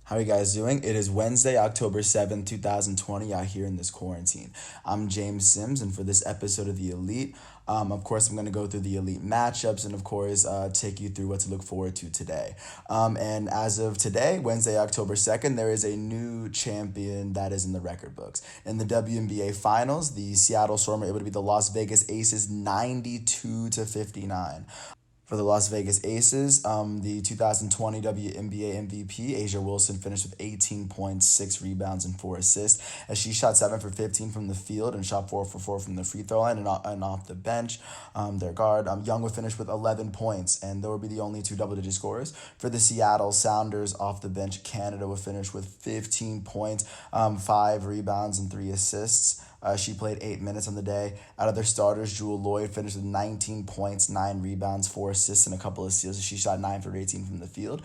How are you guys doing? It is Wednesday, October 7th, 2020, out here in this quarantine. I'm James Sims, and for this episode of The Elite, of course, I'm going to go through the Elite matchups and, of course, take you through what to look forward to today. And as of today, Wednesday, October 2nd, there is a new champion that is in the record books. In the WNBA Finals, the Seattle Storm were able to beat the Las Vegas Aces 92-59. For the Las Vegas Aces, the 2020 WNBA MVP, Asia Wilson, finished with 18 points, 6 rebounds, and 4 assists, as she shot 7 for 15 from the field and shot 4 for 4 from the free throw line and off the bench. Their guard, Young, would finish with 11 points, and they would be the only two double-digit scorers. For the Seattle Sounders, off the bench, Canada would finish with 15 points, 5 rebounds, and 3 assists. She played 8 minutes on the day. Out of their starters, Jewel Lloyd finished with 19 points, 9 rebounds, 4 assists, and a couple of steals. She shot 9 for 18 from the field.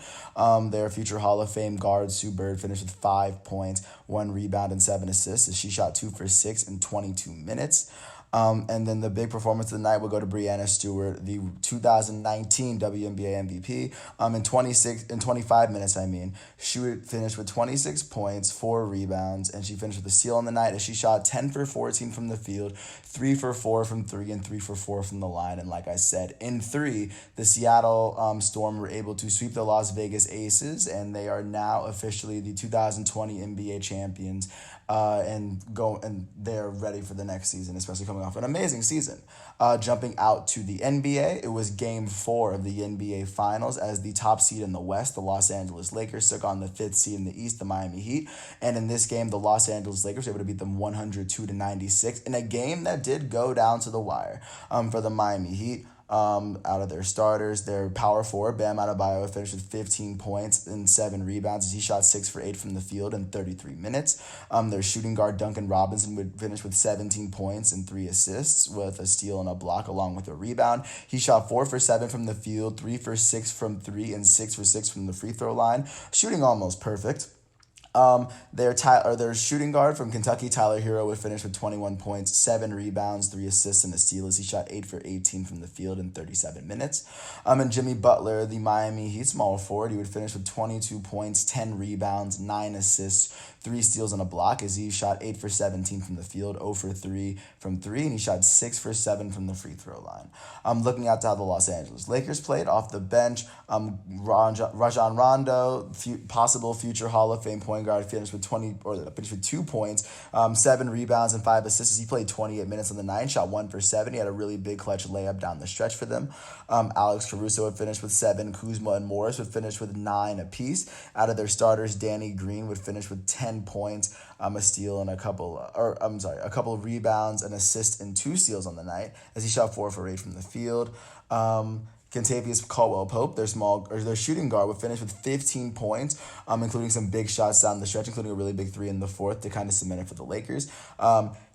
Their future Hall of Fame guard, Sue Bird, finished with 5 points, 1 rebound, and 7 assists, as she shot 2 for 6 in 22 minutes. And then the big performance of the night will go to Breanna Stewart, the 2019 WNBA MVP. In 25 minutes, she would finish with 26 points, 4 rebounds, and she finished with a steal on the night as she shot 10 for 14 from the field, 3 for 4 from 3, and 3 for 4 from the line. And like I said, in 3, the Seattle Storm were able to sweep the Las Vegas Aces, and they are now officially the 2020 NBA champions. And they're ready for the next season, especially coming off an amazing season. Jumping out to the NBA, it was Game 4 of the NBA Finals as the top seed in the West, the Los Angeles Lakers, took on the 5th seed in the East, the Miami Heat. And in this game, the Los Angeles Lakers were able to beat them 102-96 in a game that did go down to the wire. For the Miami Heat, out of their starters, their power forward, Bam Adebayo, finished with 15 points and 7 rebounds as he shot 6 for 8 from the field in 33 minutes. Their shooting guard, Duncan Robinson, would finish with 17 points and 3 assists with a steal and a block along with a rebound. He shot 4 for 7 from the field, 3 for 6 from 3, and 6 for 6 from the free throw line, shooting almost perfect. Their shooting guard from Kentucky, Tyler Hero, would finish with 21 points, 7 rebounds, 3 assists, and a steal as he shot 8 for 18 from the field in 37 minutes. And Jimmy Butler, the Miami Heat small forward, he would finish with 22 points, 10 rebounds, 9 assists, 3 steals, and a block as he shot 8 for 17 from the field, 0 for 3 from 3, and he shot 6 for 7 from the free throw line. Looking at how the Los Angeles Lakers played off the bench, Rajon Rondo, possible future Hall of Fame point guard, finished with 2 points, 7 rebounds, and 5 assists. He played 28 minutes on the night, shot 1 for 7. He had a really big clutch layup down the stretch for them. Alex Caruso would finish with 7. Kuzma and Morris would finish with 9 apiece. Out of their starters, Danny Green would finish with 10 points, a steal, and a couple of rebounds, an assist, and 2 steals on the night as he shot 4 for 8 from the field. Kentavious Caldwell-Pope, their shooting guard, would finish with 15 points, including some big shots down the stretch, including a really big 3 in the fourth to kind of cement it for the Lakers.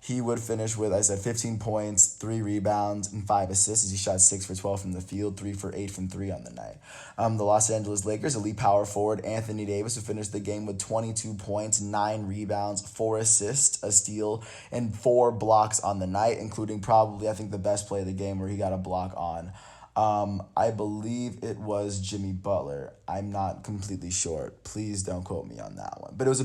He would finish with, 15 points, 3 rebounds, and 5 assists as he shot 6 for 12 from the field, 3 for 8 from 3 on the night. The Los Angeles Lakers, elite power forward Anthony Davis, would finish the game with 22 points, 9 rebounds, 4 assists, a steal, and 4 blocks on the night, including probably, I think, the best play of the game where he got a block on I believe it was Jimmy Butler. I'm not completely sure. Please don't quote me on that one. But it was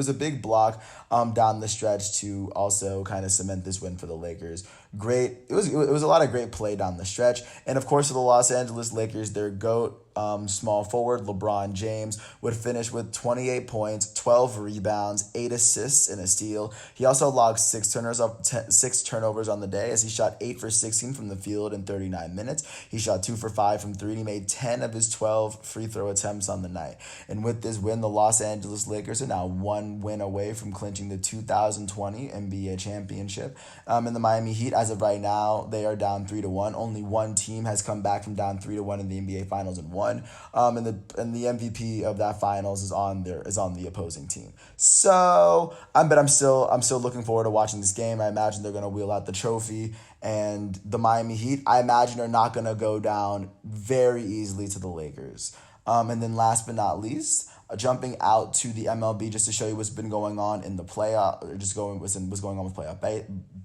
a big block down the stretch to also kind of cement this win for the Lakers. Great. It was a lot of great play down the stretch. And of course, for the Los Angeles Lakers, their GOAT, small forward LeBron James, would finish with 28 points, 12 rebounds, 8 assists, and a steal. He also logged 6 turnovers on the day as he shot 8 for 16 from the field in 39 minutes. He shot 2 for 5 from 3, and he made 10 of his 12 free throw attempts on the night. And with this win, the Los Angeles Lakers are now 1 win away from clinching the 2020 NBA championship. And the Miami Heat, as of right now, they are down 3-1. Only one team has come back from down 3-1 in the NBA Finals and won. And the MVP of that finals is on the opposing team. So I'm still looking forward to watching this game. I imagine they're gonna wheel out the trophy, and the Miami Heat, I imagine, are not gonna go down very easily to the Lakers. And then last but not least, jumping out to the MLB just to show you what's been going on in the playoff, what's going on with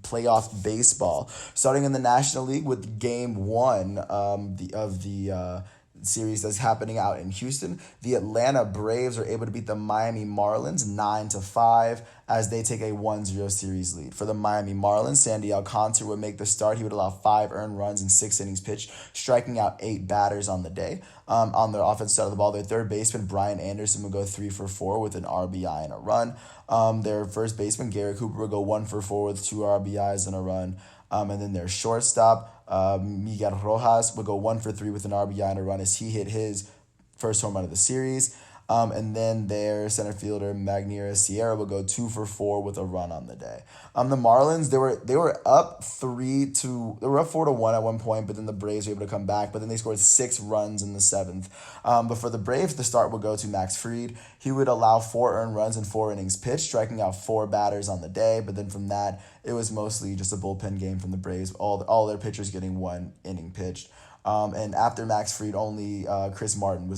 playoff baseball. Starting in the National League with Game 1 of the series that's happening out in Houston. The Atlanta Braves are able to beat the Miami Marlins 9-5 as they take a 1-0 series lead. For the Miami Marlins, Sandy Alcantara would make the start. He would allow 5 earned runs in 6 innings pitched, striking out 8 batters on the day. On their offensive side of the ball, their third baseman, Brian Anderson, would go 3 for 4 with an RBI and a run. Their first baseman, Gary Cooper, would go 1 for 4 with 2 RBIs and a run. And then their shortstop, Miguel Rojas, would go 1 for 3 with an RBI and a run as he hit his first home run of the series. And then their center fielder, Magneuris Sierra, would go 2 for 4 with a run on the day. The Marlins, they were up 4-1 at one point, but then the Braves were able to come back. But then they scored 6 runs in the 7th. But for the Braves, the start would go to Max Fried. He would allow 4 earned runs in 4 innings pitched, striking out 4 batters on the day. But then from that, it was mostly just a bullpen game from the Braves. All their pitchers getting 1 inning pitched. And after Max Fried, only Chris Martin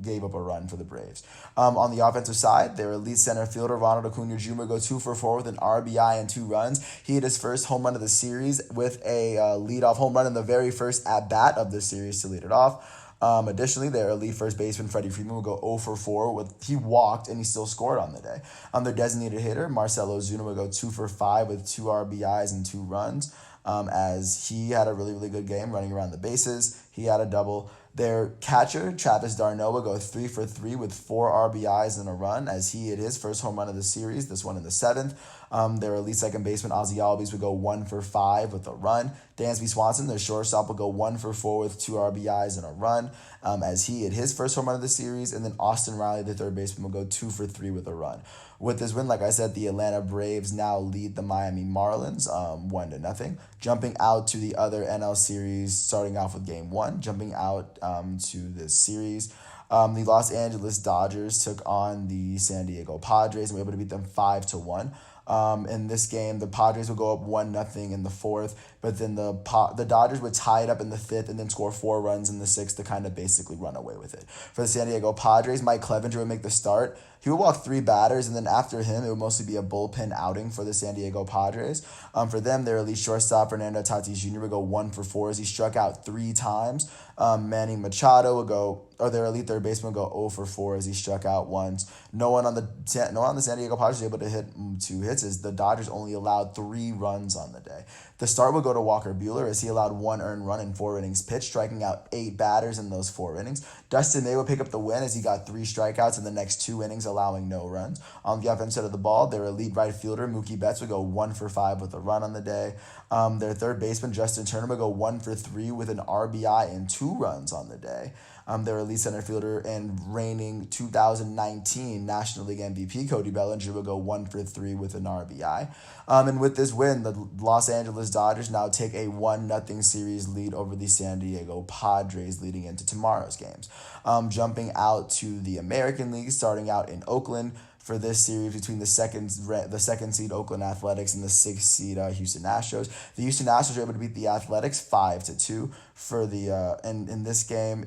gave up a run for the Braves. On the offensive side, their elite center fielder, Ronald Acuna Jr., go 2 for 4 with an RBI and 2 runs. He hit his first home run of the series with a leadoff home run in the very first at-bat of the series to lead it off. Additionally, their elite first baseman, Freddie Freeman, will go 0 for 4. He walked, and he still scored on the day. Their designated hitter, Marcell Ozuna, will go 2 for 5 with 2 RBIs and 2 runs. As he had a really, really good game running around the bases. He had a double. Their catcher, Travis d'Arnaud, will go 3 for 3 with 4 RBIs and a run as he hit his first home run of the series, this one in the 7th. Their elite second baseman, Ozzie Albies, would go 1 for 5 with a run. Dansby Swanson, their shortstop, will go 1 for 4 with 2 RBIs and a run as he hit his first home run of the series. And then Austin Riley, the third baseman, will go 2 for 3 with a run. With this win, like I said, the Atlanta Braves now lead the Miami Marlins 1-0. Jumping out to the other NL series, starting off with Game 1, jumping out to this series. The Los Angeles Dodgers took on the San Diego Padres and were able to beat them 5-1. In this game, the Padres would go up 1-0 in the 4th, but then the Dodgers would tie it up in the 5th and then score 4 runs in the 6th to kind of basically run away with it. For the San Diego Padres, Mike Clevenger would make the start. He would walk 3 batters, and then after him, it would mostly be a bullpen outing for the San Diego Padres. For them, their elite shortstop, Fernando Tatis Jr., would go 1 for 4 as he struck out 3 times. Manny Machado their elite third baseman would go 0 for 4 as he struck out once. No one on the San Diego Padres was able to hit 2 hits as the Dodgers only allowed 3 runs on the day. The start would go to Walker Buehler as he allowed 1 earned run in 4 innings pitched, striking out 8 batters in those 4 innings. Dustin May would pick up the win as he got 3 strikeouts in the next 2 innings, allowing no runs. On the offensive side of the ball, their elite right fielder, Mookie Betts, would go 1 for 5 with a run on the day. Their third baseman, Justin Turner, would go 1 for 3 with an RBI and 2 runs on the day. Their elite center fielder and reigning 2019 National League MVP, Cody Bellinger, would go 1 for 3 with an RBI. And with this win, the Los Angeles Dodgers now take a 1-0 series lead over the San Diego Padres leading into tomorrow's games. Jumping out to the American League, starting out in Oakland for this series between the second seed Oakland Athletics and the 6th seed Houston Astros. The Houston Astros were able to beat the Athletics 5-2 for the and in this game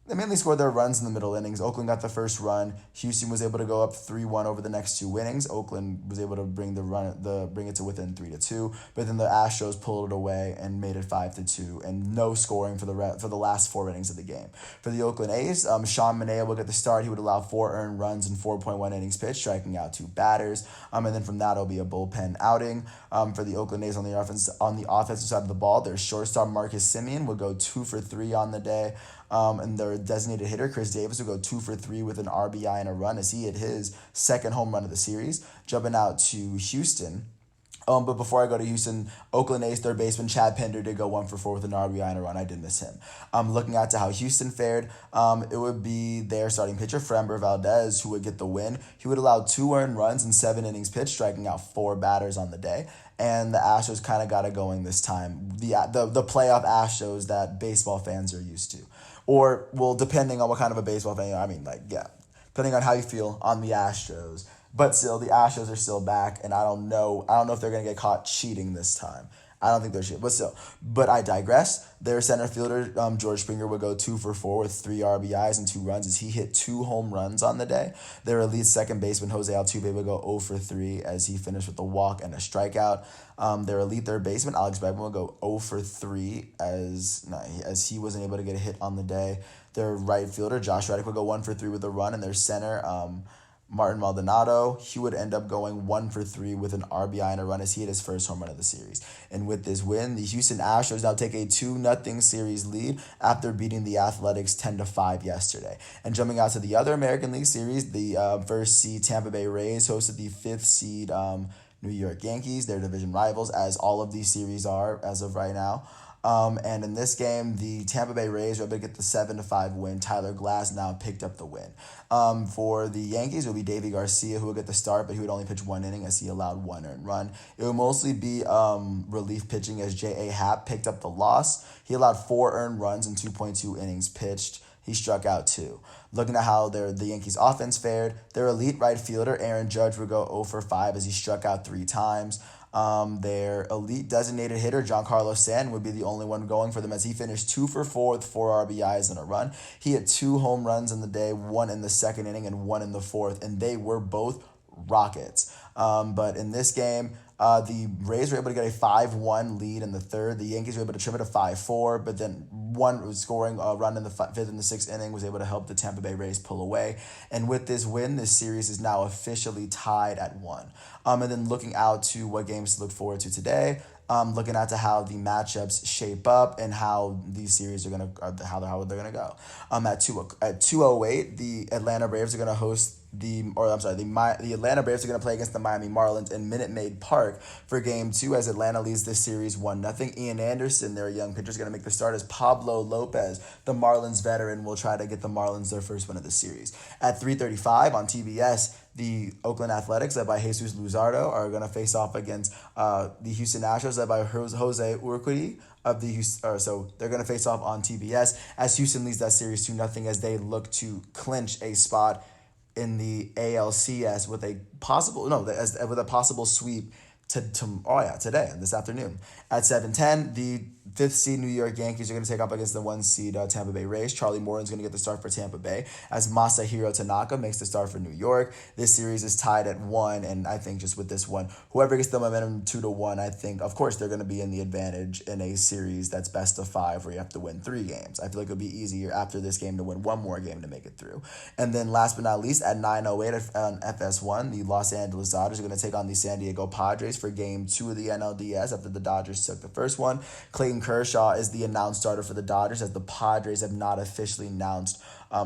they mainly scored their runs in the middle innings. Oakland got the first run. Houston was able to go up 3-1 over the next 2 innings. Oakland was able to bring it to within 3-2, but then the Astros pulled it away and made it 5-2, and no scoring for the last 4 innings of the game. For the Oakland A's, Sean Manaea would get the start. He would allow 4 earned runs in 4.1 innings pitched, striking out 2 batters. And then from that, it'll be a bullpen outing. For the Oakland A's on the offensive side of the ball, their shortstop Marcus Semien would go 2 for 3 on the day. And their designated hitter, Chris Davis, would go 2 for 3 with an RBI and a run as he hit his second home run of the series. Jumping out to Houston. But before I go to Houston, Oakland A's third baseman Chad Pinder did go 1 for 4 with an RBI and a run. I did miss him. Looking out to how Houston fared, it would be their starting pitcher, Framber Valdez, who would get the win. He would allow 2 earned runs in 7 innings pitched, striking out 4 batters on the day. And the Astros kind of got it going this time. The playoff Astros that baseball fans are used to. Or, well, depending on what kind of a baseball fan you are. I mean, depending on how you feel on the Astros. But still, the Astros are still back, and I don't know if they're going to get caught cheating this time. I don't think they're cheating, but still. But I digress. Their center fielder, George Springer, would go 2 for 4 with 3 RBIs and 2 runs as he hit 2 home runs on the day. Their elite second baseman, Jose Altuve, would go 0 for 3 as he finished with a walk and a strikeout. Their elite third baseman, Alex Bregman, would go 0 for 3 as he wasn't able to get a hit on the day. Their right fielder, Josh Reddick, would go 1 for 3 with a run, and their center, Martin Maldonado, he would end up going 1 for 3 with an RBI and a run as he hit his first home run of the series. And with this win, the Houston Astros now take a 2-0 series lead after beating the Athletics 10-5 yesterday. And jumping out to the other American League series, the first seed Tampa Bay Rays hosted the fifth seed New York Yankees, their division rivals, as all of these series are as of right now. And in this game, the Tampa Bay Rays were able to get the 7-5 win. Tyler Glasnow picked up the win. For the Yankees, it would be Davey Garcia who would get the start, but he would only pitch 1 inning as he allowed 1 earned run. It would mostly be relief pitching as J.A. Happ picked up the loss. He allowed 4 earned runs in 2.2 innings pitched. He struck out 2. Looking at how the Yankees offense fared, their elite right fielder, Aaron Judge, would go 0-for-5 as he struck out 3 times. Their elite designated hitter, Giancarlo Stanton, would be the only one going for them as he finished 2-for-4 with 4 RBIs and a run. He had 2 home runs in the day, 1 in the second inning and 1 in the fourth, and they were both rockets. But in this game, the Rays were able to get a 5-1 lead in the third. The Yankees were able to trim it to 5-4, but then one was scoring a run in the fifth and the sixth inning was able to help the Tampa Bay Rays pull away. And with this win, this series is now officially tied at 1. And then looking out to what games to look forward to today, looking at to how the matchups shape up and how these series are how they're gonna go. At 2:08, the Atlanta Braves are gonna host the Atlanta Braves are going to play against the Miami Marlins in Minute Maid Park for Game 2 as Atlanta leads this series 1-0. Ian Anderson, their young pitcher, is going to make the start as Pablo Lopez, the Marlins veteran, will try to get the Marlins their first win of the series. At 3:35 on TBS, the Oakland Athletics, led by Jesus Luzardo, are going to face off against the Houston Astros, led by Jose Urquidy of the Houston. So they're going to face off on TBS as Houston leads that series 2-0 as they look to clinch a spot in the ALCS with a possible sweep today, this afternoon. At 7:10, the 5th seed New York Yankees are going to take up against the 1 seed Tampa Bay Rays. Charlie Morton's going to get the start for Tampa Bay as Masahiro Tanaka makes the start for New York. This series is tied at 1, and I think just with this one, whoever gets the momentum 2-1, I think, of course, they're going to be in the advantage in a series that's best of 5 where you have to win 3 games. I feel like it'll be easier after this game to win 1 more game to make it through. And then last but not least, at 9:08 on FS1, the Los Angeles Dodgers are going to take on the San Diego Padres for Game 2 of the NLDS after the Dodgers took the first one. Clayton Kershaw is the announced starter for the Dodgers as the Padres have not officially announced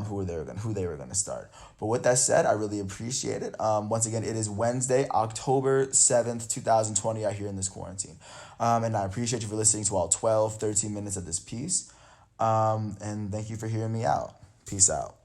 who they were going to start. But with that said, I really appreciate it. Once again, it is Wednesday, October 7th, 2020 out here in this quarantine. And I appreciate you for listening to all 13 minutes of this piece. And thank you for hearing me out. Peace out.